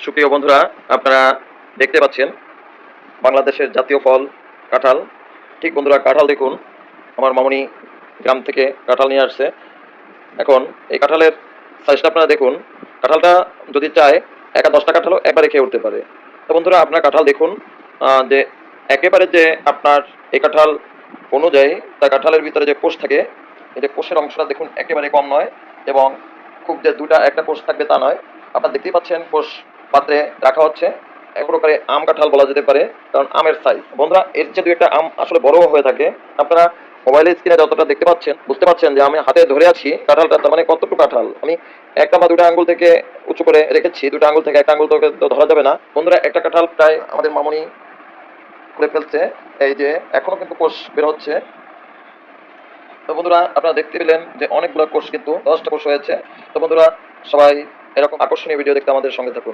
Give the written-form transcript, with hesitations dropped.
সুপ্রিয় বন্ধুরা, আপনারা দেখতে পাচ্ছেন বাংলাদেশের জাতীয় ফল কাঁঠাল। ঠিক বন্ধুরা, কাঁঠাল দেখুন, আমার মামুনি গ্রাম থেকে কাঁঠাল নিয়ে আসছে। এখন এই কাঁঠালের সাইজটা আপনারা দেখুন। কাঁঠালটা যদি চায় একা 10টা কাঁঠালও একবারে খেয়ে উঠতে পারে। তো বন্ধুরা, আপনার কাঁঠাল দেখুন, যে একেবারে যে আপনার এই কাঁঠাল অনুযায়ী তা কাঁঠালের ভিতরে যে কোষ থাকে, এই যে কোষের অংশটা দেখুন একেবারে কম নয়, এবং খুব যে একটা কোষ থাকবে তা নয়। আপনারা দেখতেই পাচ্ছেন কোষ পাত্রে রাখা হচ্ছে। এক প্রকারে আম কাঁঠাল বলা যেতে পারে, কারণ আমের সাইজ বন্ধুরা এর চেয়ে 2-একটা আম আসলে বড় হয়ে থাকে। আপনারা মোবাইলের স্ক্রিনে যতটা দেখতে পাচ্ছেন, বুঝতে পারছেন যে আমি হাতে ধরে আছি কাঁঠালটা, তার মানে কতটুকু কাঁঠাল আমি একটা বা 2টা আঙ্গুল থেকে উঁচু করে রেখেছি। 2টা আঙ্গুল থেকে একটা আঙ্গুল তো ধরা যাবে না বন্ধুরা। একটা কাঁঠাল প্রায় আমাদের মামুনি খুলে ফেলছে। এই যে এখনো কিন্তু কোষ বের হচ্ছে। তো বন্ধুরা, আপনারা দেখতে পেলেন যে অনেকগুলো কোষ, কিন্তু 10টা কোষ হয়েছে। তো বন্ধুরা, সবাই এরকম আকর্ষণীয় ভিডিও দেখতে আমাদের সঙ্গে থাকুন।